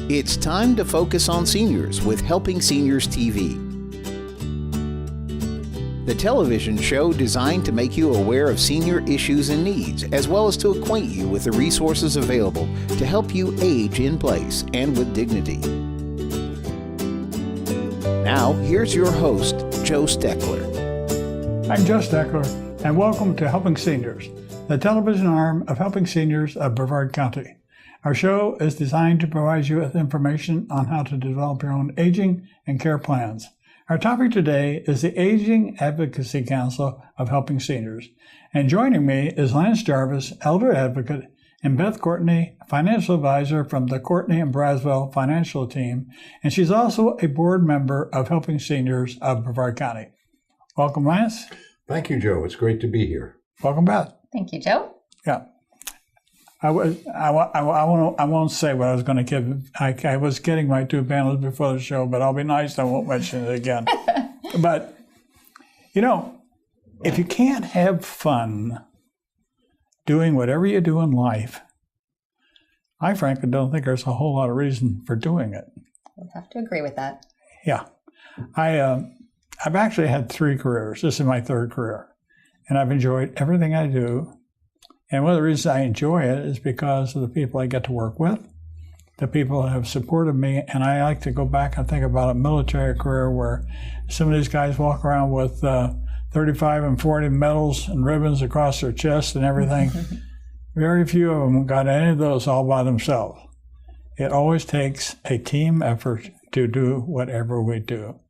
It's time to focus on seniors with Helping Seniors TV. The television show designed to make you aware of senior issues and needs, as well as to acquaint you with the resources available to help you age in place and with dignity. Now, here's your host, Joe Steckler. I'm Joe Steckler, and welcome to Helping Seniors, the television arm of Helping Seniors of Brevard County. Our show is designed to provide you with information on how to develop your own aging and care plans. Our topic today is the Aging Advocacy Council of Helping Seniors. And joining me is Lance Jarvis, Elder Advocate, and Beth Courtney, Financial Advisor from the Courtney and Braswell Financial Team. And she's also a board member of Helping Seniors of Brevard County. Welcome, Lance. Thank you, Joe. It's great to be here. Welcome, Beth. Thank you, Joe. Yeah. I won't say what I was going to give. I was getting my two panels before the show, but I'll be nice. I won't mention it again. But, you know, if you can't have fun doing whatever you do in life, I frankly don't think there's a whole lot of reason for doing it. I'll have to agree with that. Yeah. I've actually had 3 careers. This is my 3rd career. And I've enjoyed everything I do. And one of the reasons I enjoy it is because of the people I get to work with, the people that have supported me. And I like to go back and think about a military career where some of these guys walk around with 35 and 40 medals and ribbons across their chest and everything. Very few of them got any of those all by themselves. It always takes a team effort to do whatever we do.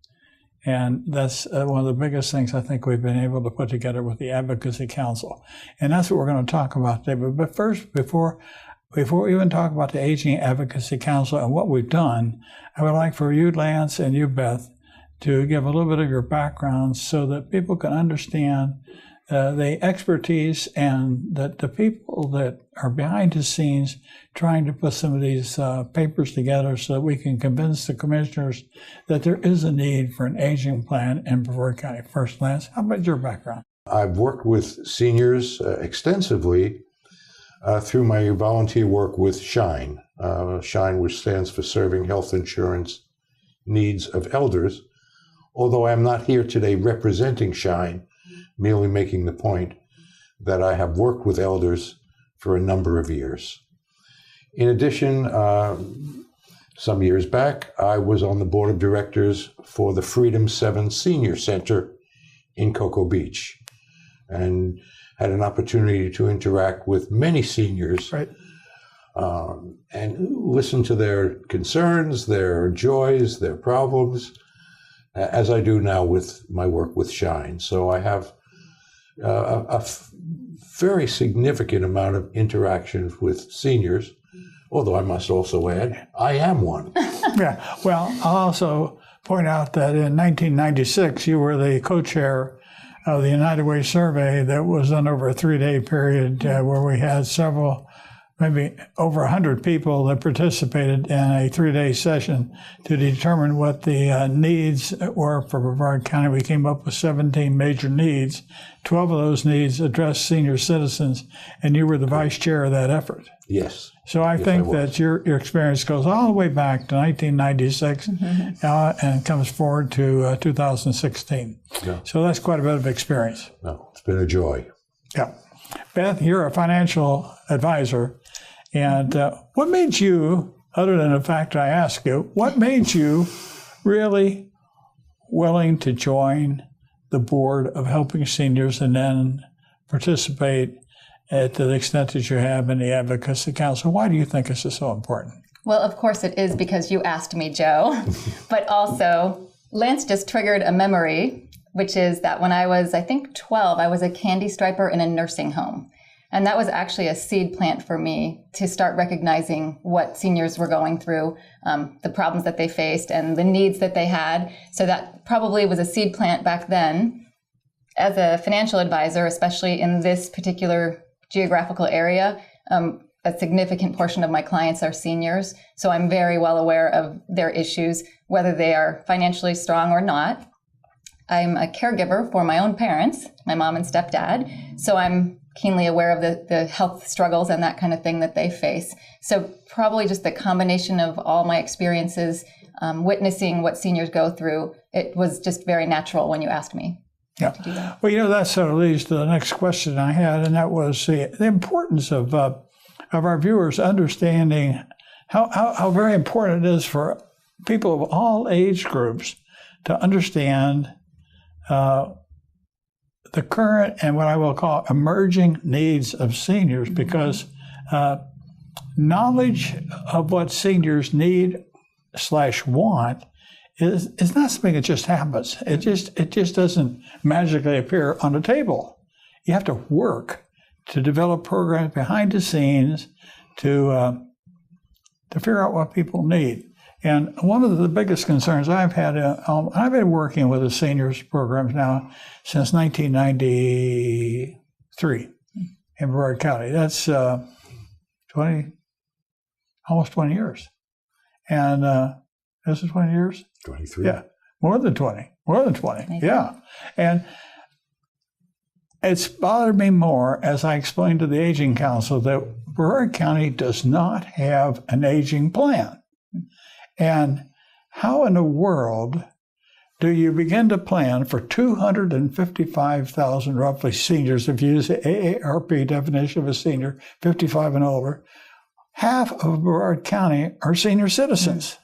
And that's one of the biggest things I think we've been able to put together with the Advocacy Council. And that's what we're going to talk about today. But first, before we even talk about the Aging Advocacy Council and what we've done, I would like for you, Lance, and you, Beth, to give a little bit of your background so that people can understand the expertise and that the people that are behind the scenes trying to put some of these papers together so that we can convince the commissioners that there is a need for an aging plan in Brevard County. First, Lance, how about your background? I've worked with seniors extensively through my volunteer work with SHINE. SHINE, which stands for Serving Health Insurance Needs of Elders. Although I'm not here today representing SHINE, merely making the point that I have worked with elders for a number of years. In addition, some years back, I was on the board of directors for the Freedom 7 Senior Center in Cocoa Beach and had an opportunity to interact with many seniors, right, and listen to their concerns, their joys, their problems, as I do now with my work with SHINE. So I have a very significant amount of interactions with seniors, although I must also add, I am one. Yeah, well, I'll also point out that in 1996, you were the co-chair of the United Way survey that was done over a 3-day period where we had several, maybe over 100 people that participated in a 3-day session to determine what the needs were for Brevard County. We came up with 17 major needs. 12 of those needs addressed senior citizens, and you were the vice chair of that effort. Yes. So I think that your experience goes all the way back to 1996 and comes forward to 2016. Yeah. So that's quite a bit of experience. No, it's been a joy. Yeah. Beth, you're a financial advisor. And what made you, other than the fact I asked you, what made you really willing to join the board of Helping Seniors and then participate to the extent that you have in the Advocacy Council? Why do you think this is so important? Well, of course it is because you asked me, Joe. But also, Lance just triggered a memory, which is that when I was, I think, 12, I was a candy striper in a nursing home. And that was actually a seed plant for me to start recognizing what seniors were going through, the problems that they faced and the needs that they had. So that probably was a seed plant back then. As a financial advisor, especially in this particular geographical area, a significant portion of my clients are seniors. So I'm very well aware of their issues, whether they are financially strong or not. I'm a caregiver for my own parents, my mom and stepdad. So I'm keenly aware of the health struggles and that kind of thing that they face. So probably just the combination of all my experiences, witnessing what seniors go through, it was just very natural when you asked me to do that. Well, that sort of leads to the next question I had, and that was the importance of our viewers understanding how very important it is for people of all age groups to understand the current and what I will call emerging needs of seniors, because knowledge of what seniors need / want is not something that just happens. It just doesn't magically appear on the table. You have to work to develop programs behind the scenes to figure out what people need. And one of the biggest concerns I've had, I've been working with the seniors programs now since 1993 in Brevard County. That's almost 20 years. And this is 20 years? 23. Yeah, more than 20. More than 20, yeah. And it's bothered me more as I explained to the Aging Council that Brevard County does not have an aging plan. And how in the world do you begin to plan for 255,000 roughly seniors, if you use the AARP definition of a senior, 55 and older? Half of Brevard County are senior citizens.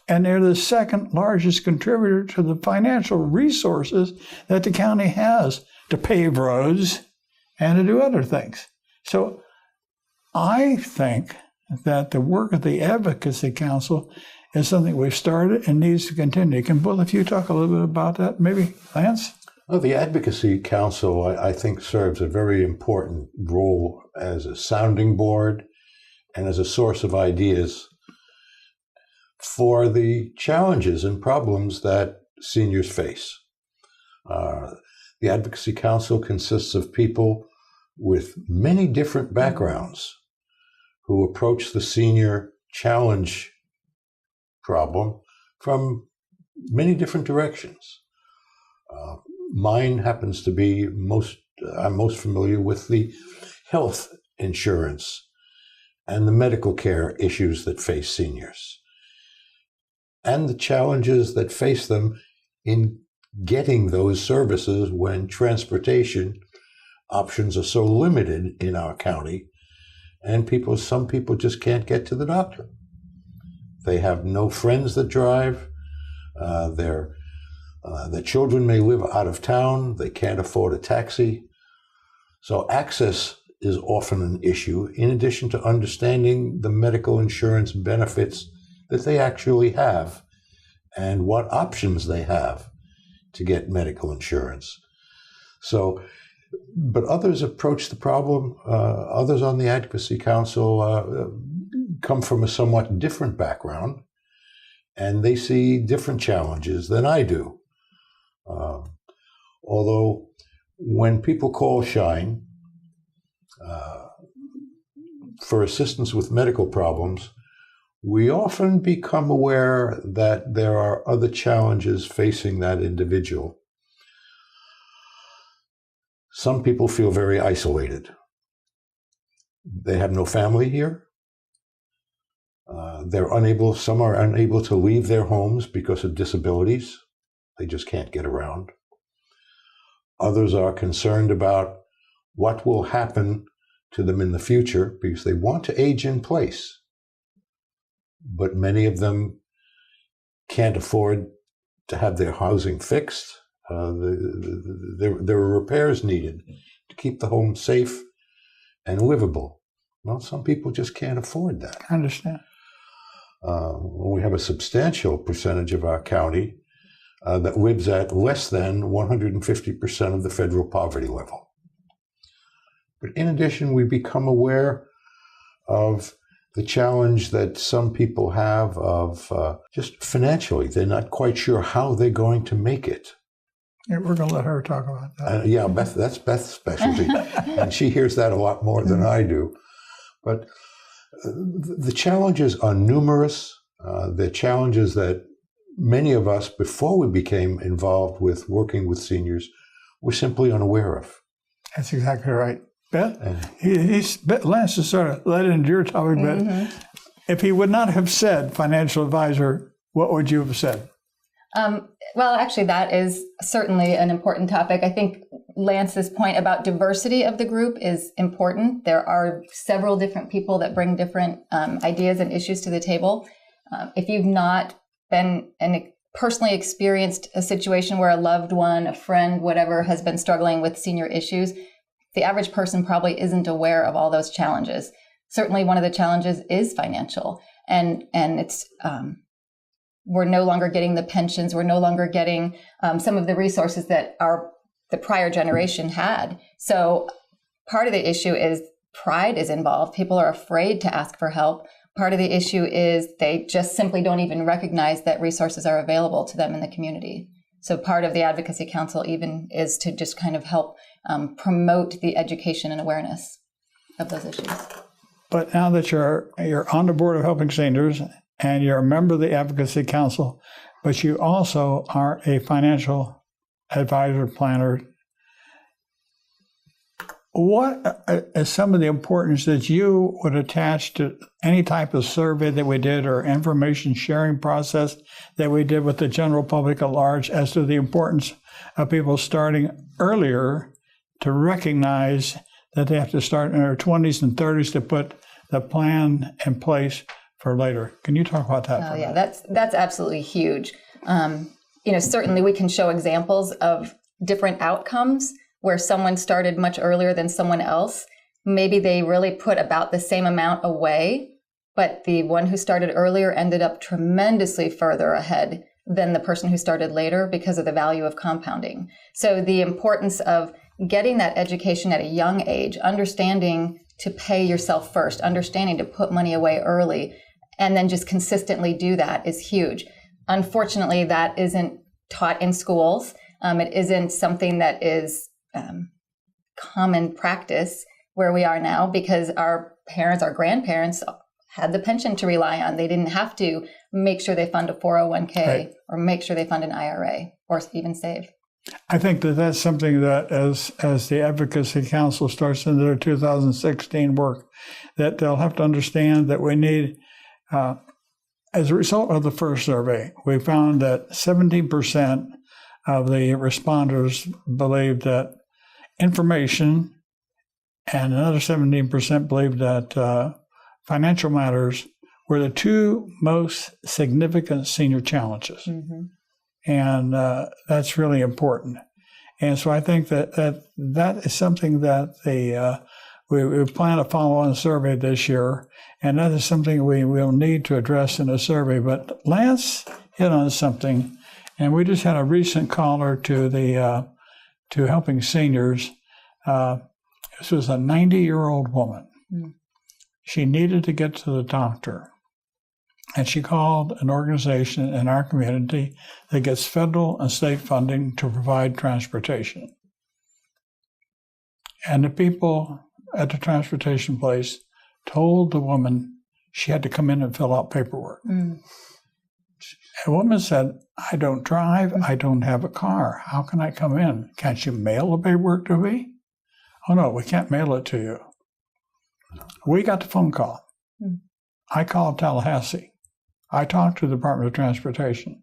And they're the second largest contributor to the financial resources that the county has to pave roads and to do other things. So I think that the work of the Advocacy Council is something we've started and needs to continue. Can both of you talk a little bit about that? Maybe Lance? Well, the Advocacy Council, I think, serves a very important role as a sounding board and as a source of ideas for the challenges and problems that seniors face. The Advocacy Council consists of people with many different backgrounds who approach the senior challenge problem from many different directions. Mine happens to be I'm most familiar with the health insurance and the medical care issues that face seniors, and the challenges that face them in getting those services when transportation options are so limited in our county, and some people just can't get to the doctor. They have no friends that drive. Their children may live out of town. They can't afford a taxi. So access is often an issue, in addition to understanding the medical insurance benefits that they actually have and what options they have to get medical insurance. So, but others approach the problem, others on the Advocacy Council come from a somewhat different background, and they see different challenges than I do. Although when people call Shine for assistance with medical problems, we often become aware that there are other challenges facing that individual. Some people feel very isolated. They have no family here. Some are unable to leave their homes because of disabilities. They just can't get around. Others are concerned about what will happen to them in the future because they want to age in place. But many of them can't afford to have their housing fixed. There are repairs needed to keep the home safe and livable. Well, some people just can't afford that. I understand. We have a substantial percentage of our county that lives at less than 150% of the federal poverty level. But in addition, we become aware of the challenge that some people have of just financially. They're not quite sure how they're going to make it. Yeah, we're going to let her talk about that. Yeah, Beth, that's Beth's specialty. And she hears that a lot more than I do. But the challenges are numerous. They're challenges that many of us, before we became involved with working with seniors, were simply unaware of. That's exactly right. Beth, Lance is sort of led into your topic, but if he would not have said financial advisor, what would you have said? Well, actually, that is certainly an important topic. I think Lance's point about diversity of the group is important. There are several different people that bring different ideas and issues to the table. If you've not been personally experienced a situation where a loved one, a friend, whatever, has been struggling with senior issues, the average person probably isn't aware of all those challenges. Certainly one of the challenges is financial, and it's we're no longer getting the pensions. We're no longer getting some of the resources that the prior generation had. So part of the issue is pride is involved. People are afraid to ask for help. Part of the issue is they just simply don't even recognize that resources are available to them in the community. So part of the Advocacy Council even is to just kind of help promote the education and awareness of those issues. But now that you're on the board of Helping Seniors and you're a member of the Advocacy Council, but you also are a financial advisor planner, what is some of the importance that you would attach to any type of survey that we did or information sharing process that we did with the general public at large as to the importance of people starting earlier to recognize that they have to start in their 20s and 30s to put the plan in place for later? Can you talk about that? Oh, yeah, that's absolutely huge. Certainly we can show examples of different outcomes where someone started much earlier than someone else. Maybe they really put about the same amount away, but the one who started earlier ended up tremendously further ahead than the person who started later because of the value of compounding. So the importance of getting that education at a young age, understanding to pay yourself first, understanding to put money away early, and then just consistently do that is huge. Unfortunately, that isn't taught in schools. It isn't something that is common practice where we are now because our parents, our grandparents had the pension to rely on. They didn't have to make sure they fund a 401k right, or make sure they fund an IRA or even save. I think that that's something that as the Advocacy Council starts into their 2016 work, that they'll have to understand that we need, as a result of the first survey, we found that 17% of the responders believed that information and another 17% believed that financial matters were the two most significant senior challenges. Mm-hmm. And that's really important. And so I think that is something that we plan to follow on the survey this year. And that is something we will need to address in the survey. But Lance hit on something. And we just had a recent caller to Helping Seniors. This was a 90-year-old woman. Mm. She needed to get to the doctor. And she called an organization in our community that gets federal and state funding to provide transportation. And the people at the transportation place told the woman she had to come in and fill out paperwork. Mm. The woman said, I don't drive, I don't have a car. How can I come in? Can't you mail the paperwork to me? Oh, no, we can't mail it to you. We got the phone call. Mm. I called Tallahassee. I talked to the Department of Transportation.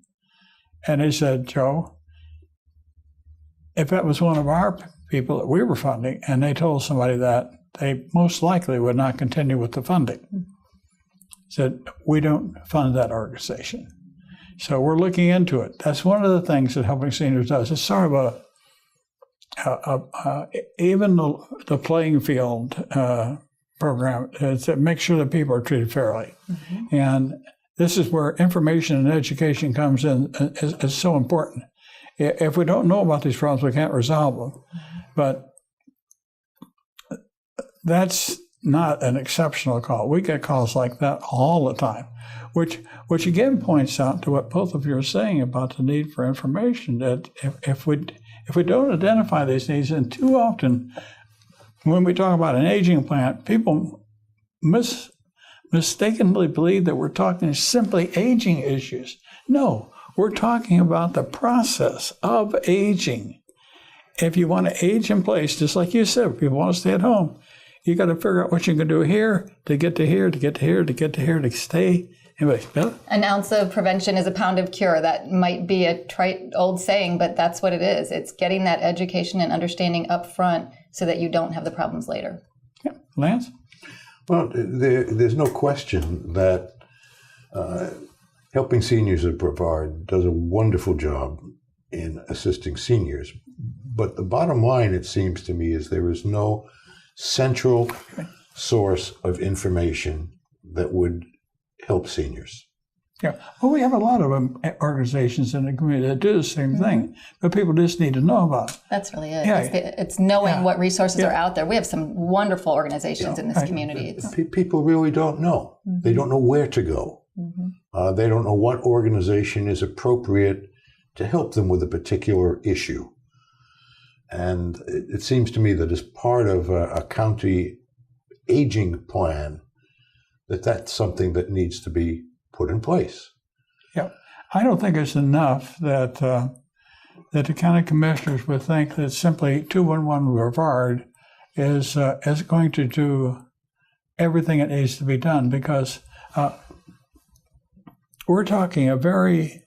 And they said, Joe, if that was one of our people that we were funding, and they told somebody that, they most likely would not continue with the funding. Mm. Said, we don't fund that organization. So we're looking into it. That's one of the things that Helping Seniors does. It's sort of even the playing field program is to make sure that people are treated fairly. Mm-hmm. And this is where information and education comes in, is so important. If we don't know about these problems, we can't resolve them. Mm-hmm. But that's not an exceptional call. We get calls like that all the time, which again points out to what both of you are saying about the need for information, that if we don't identify these needs, and too often when we talk about an aging plan, people mistakenly believe that we're talking simply aging issues. No, we're talking about the process of aging. if you want to age in place, just like you said, if people want to stay at home, you got to figure out what you can do here to get to here, to get to here, to get to here, to stay. Anyway, Beth? An ounce of prevention is a pound of cure. That might be a trite old saying, but that's what it is. It's getting that education and understanding up front so that you don't have the problems later. Yeah. Lance? Well, there's no question that Helping Seniors of Brevard does a wonderful job in assisting seniors. But the bottom line, it seems to me, is there is no central source of information that would help seniors. Yeah. Well, we have a lot of organizations in the community that do the same thing, but people just need to know about it. That's really it. Yeah. It's knowing what resources are out there. We have some wonderful organizations in this community. People really don't know. They don't know where to go. They don't know what organization is appropriate to help them with a particular issue. And it seems to me that as part of a county aging plan, that's something that needs to be put in place. Yeah. I don't think it's enough that the county commissioners would think that simply 211 Brevard is going to do everything that needs to be done, because we're talking a very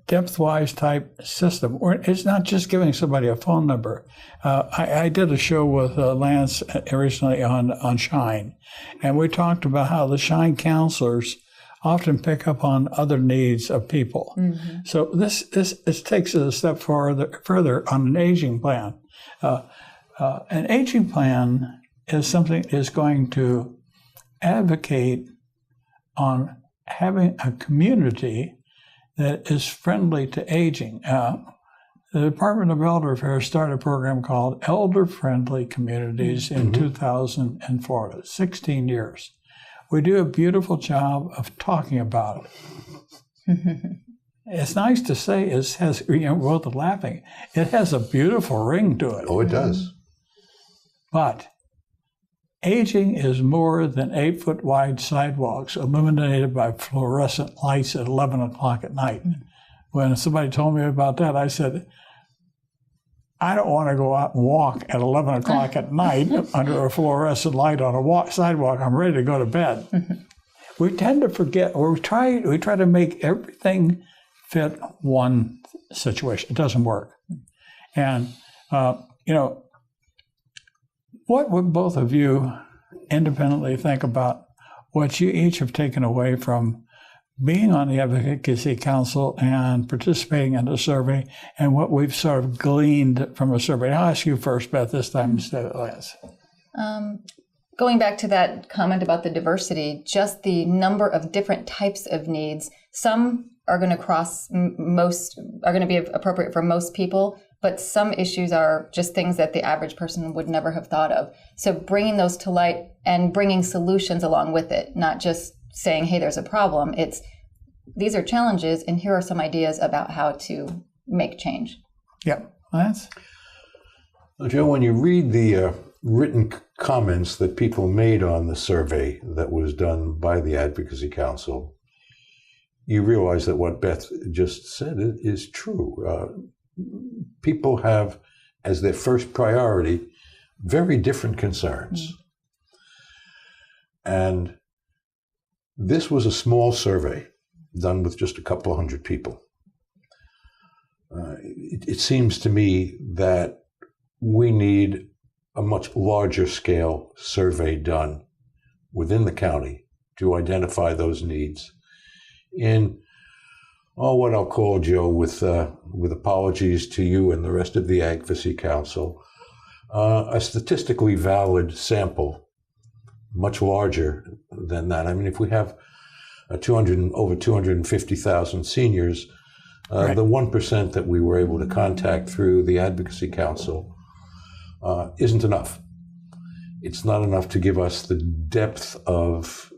depth-wise type system. It's not just giving somebody a phone number. I did a show with Lance recently on Shine, and we talked about how the Shine counselors often pick up on other needs of people. So this takes it a step further on an aging plan. An aging plan is something that is going to advocate on having a community that is friendly to aging. The Department of Elder Affairs started a program called Elder Friendly Communities in 2004, 16 years. We do a beautiful job of talking about it. It's nice to say it has, both laughing, it has a beautiful ring to it. Oh, it does. But aging is more than 8-foot wide sidewalks illuminated by fluorescent lights at 11 o'clock at night. When somebody told me about that, I said, I don't want to go out and walk at 11 o'clock at night under a fluorescent light on a sidewalk. I'm ready to go to bed. We tend to forget, or we try to make everything fit one situation. It doesn't work. And, what would both of you independently think about what you each have taken away from being on the Advocacy Council and participating in the survey, and what we've sort of gleaned from a survey? I'll ask you first, Beth, this time instead of Lance. Going back to that comment about the diversity, just the number of different types of needs. Some are going to are going to be appropriate for most people, but some issues are just things that the average person would never have thought of. So bringing those to light and bringing solutions along with it, not just saying, hey, there's a problem. It's, these are challenges, and here are some ideas about how to make change. Yeah. Lance? Well, Joe, when you read the written comments that people made on the survey that was done by the Advocacy Council, you realize that what Beth just said is true. People have, as their first priority, very different concerns. And this was a small survey done with just a couple of hundred people. It seems to me that we need a much larger scale survey done within the county to identify those needs in what I'll call, Joe, with apologies to you and the rest of the Advocacy Council, a statistically valid sample, much larger than that. I mean, if we have over 250,000 seniors, right, the 1% that we were able to contact through the Advocacy Council isn't enough. It's not enough to give us the depth of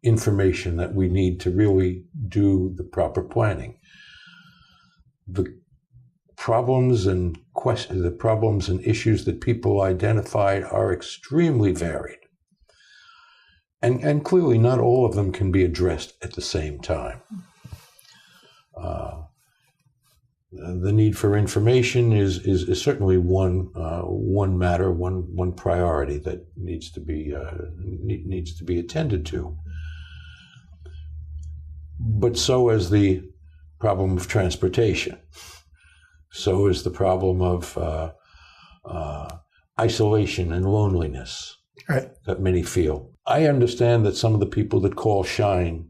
information that we need to really do the proper planning. The problems and issues that people identified are extremely varied. And clearly not all of them can be addressed at the same time. The need for information is certainly one matter, one priority that needs to be attended to. But so is the problem of transportation. So is the problem of isolation and loneliness that many feel. I understand that some of the people that call Shine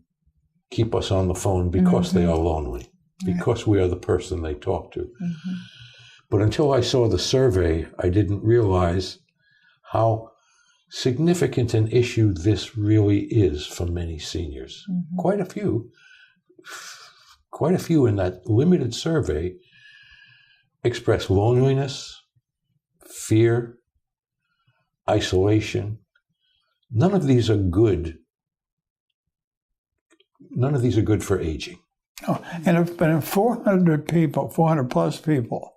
keep us on the phone because they are lonely, because we are the person they talk to. But until I saw the survey, I didn't realize how significant an issue this really is for many seniors. Quite a few in that limited survey express loneliness, fear, isolation. None of these are good. None of these are good for aging. Oh, and if 400 people, 400 plus people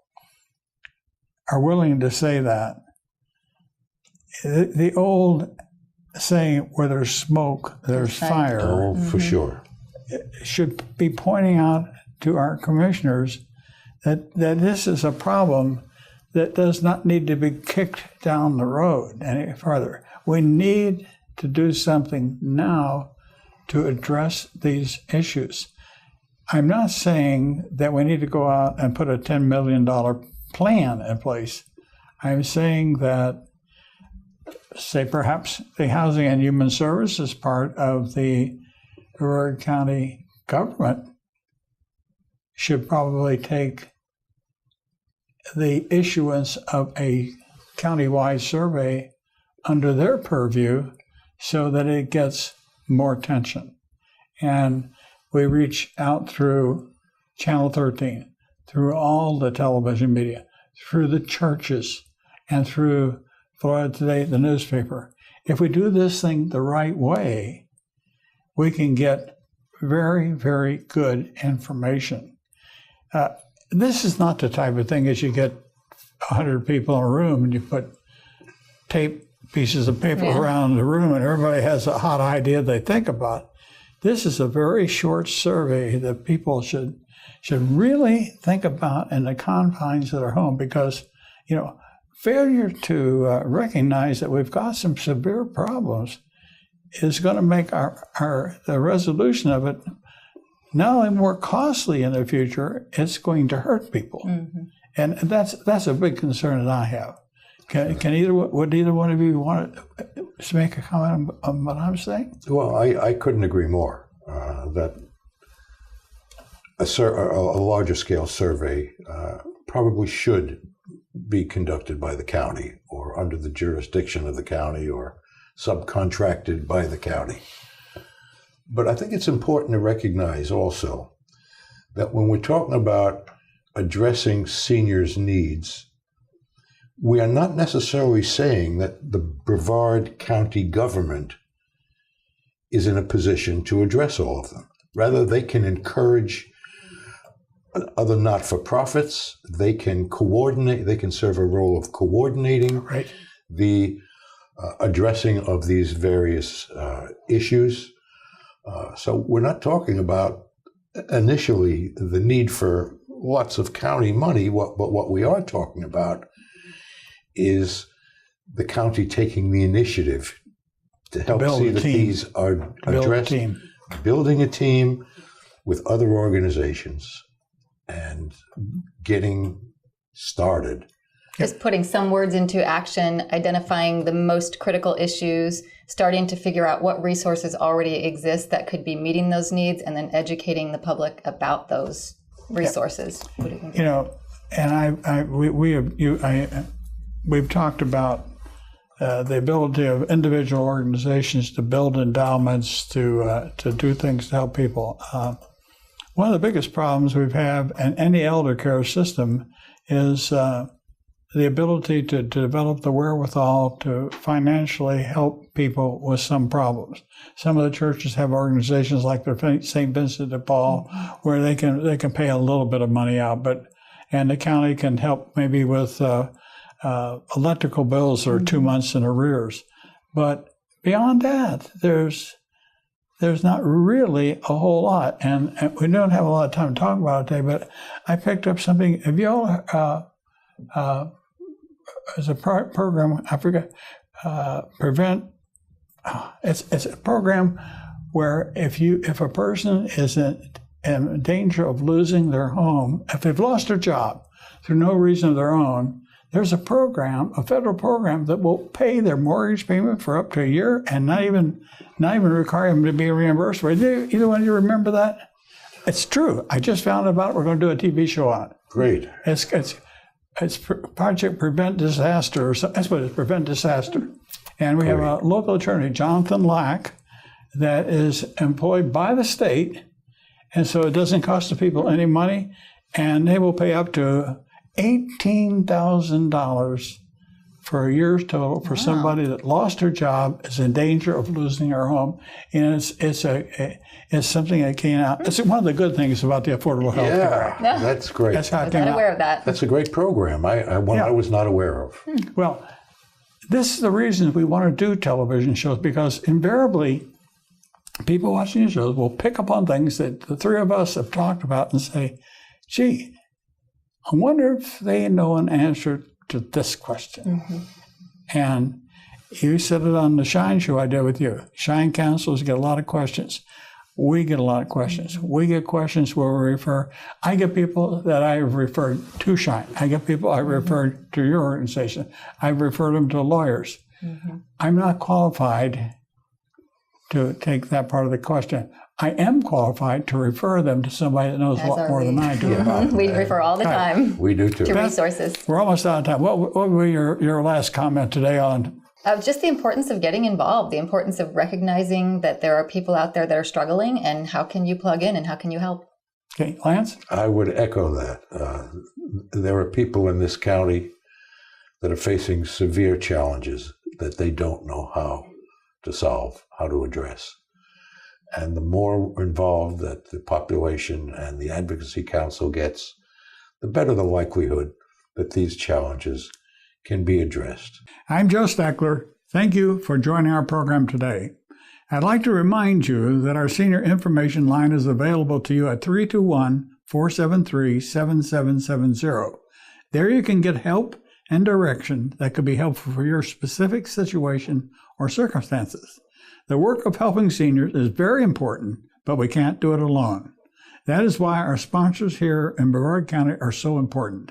are willing to say that, the old saying, where there's smoke, there's fire. Oh, for sure. Should be pointing out to our commissioners that this is a problem that does not need to be kicked down the road any further. We need to do something now to address these issues. I'm not saying that we need to go out and put a $10 million plan in place. I'm saying that, say, perhaps the Housing and Human Services part of the Brevard County government should probably take the issuance of a countywide survey under their purview so that it gets more attention. And we reach out through Channel 13, through all the television media, through the churches, and through Florida Today, the newspaper. If we do this thing the right way, we can get very, very good information. This is not the type of thing as you get 100 people in a room and you put pieces of paper around the room and everybody has a hot idea they think about. This is a very short survey that people should really think about in the confines of their home, because, failure to recognize that we've got some severe problems is going to make the resolution of it not only more costly in the future, it's going to hurt people. And that's a big concern that I have. Would either one of you want to make a comment on what I'm saying? Well, I couldn't agree more that a larger scale survey probably should be conducted by the county or under the jurisdiction of the county or subcontracted by the county. But I think it's important to recognize also that when we're talking about addressing seniors' needs, we are not necessarily saying that the Brevard County government is in a position to address all of them. Rather, they can encourage other not-for-profits. They can coordinate. They can serve a role of coordinating the addressing of these various issues. So we're not talking about initially the need for lots of county money. But what we are talking about is the county taking the initiative to help see that these are addressed, building a team with other organizations and getting started. Just putting some words into action, identifying the most critical issues, starting to figure out what resources already exist that could be meeting those needs, and then educating the public about those resources. What do you think? And we've talked about the ability of individual organizations to build endowments to do things to help people. One of the biggest problems we've had in any elder care system is the ability to develop the wherewithal to financially help people with some problems. Some of the churches have organizations like the St. Vincent de Paul where they can pay a little bit of money out, and the county can help maybe with electrical bills that are 2 months in arrears. But beyond that, there's there's not really a whole lot, and we don't have a lot of time to talk about it today, but I picked up something. Have you all, as a program, I forget, it's a program where if a person is in danger of losing their home, if they've lost their job through no reason of their own, there's a program, a federal program that will pay their mortgage payment for up to a year and not even require them to be reimbursed for it. Either one of you remember that? It's true. I just found about it. We're going to do a TV show on it. Great. It's Project Prevent Disaster, or something. That's what it is, Prevent Disaster. And we have a local attorney, Jonathan Lack, that is employed by the state, and so it doesn't cost the people any money, and they will pay up to $18,000 for a year's total for somebody that lost her job, is in danger of losing her home, and it's something that came out. It's one of the good things about the Affordable Health Care. Yeah, that's great. That's how it I was came not out. aware of that. That's a great program. I was not aware of. Well, this is the reason we want to do television shows, because invariably people watching these shows will pick up on things that the three of us have talked about and say, gee, I wonder if they know an answer to this question. And you said it on the Shine show I did with you. Shine counselors get a lot of questions. We get a lot of questions. We get questions where we refer. I get people that I have referred to Shine. I get people I referred to your organization. I've referred them to lawyers. I'm not qualified to take that part of the question. I am qualified to refer them to somebody that knows a lot more than I do about it. We refer all the time We do too. to resources. We're almost out of time. What were your last comment today on? Just the importance of getting involved, the importance of recognizing that there are people out there that are struggling, and how can you plug in and how can you help? Okay, Lance? I would echo that. There are people in this county that are facing severe challenges that they don't know how to solve, how to address. And the more involved that the population and the Advocacy Council gets, the better the likelihood that these challenges can be addressed. I'm Joe Steckler. Thank you for joining our program today. I'd like to remind you that our senior information line is available to you at 321-473-7770. There you can get help and direction that could be helpful for your specific situation or circumstances. The work of helping seniors is very important, but we can't do it alone. That is why our sponsors here in Brevard County are so important.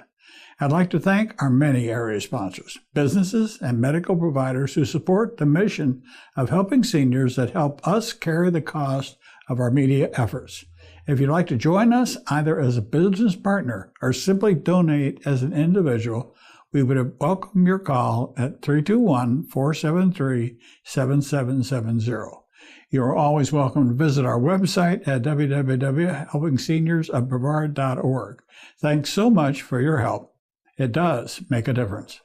I'd like to thank our many area sponsors, businesses and medical providers who support the mission of helping seniors that help us carry the cost of our media efforts. If you'd like to join us either as a business partner or simply donate as an individual, we would welcome your call at 321-473-7770. You are always welcome to visit our website at www.helpingseniorsofbrevard.org. Thanks so much for your help. It does make a difference.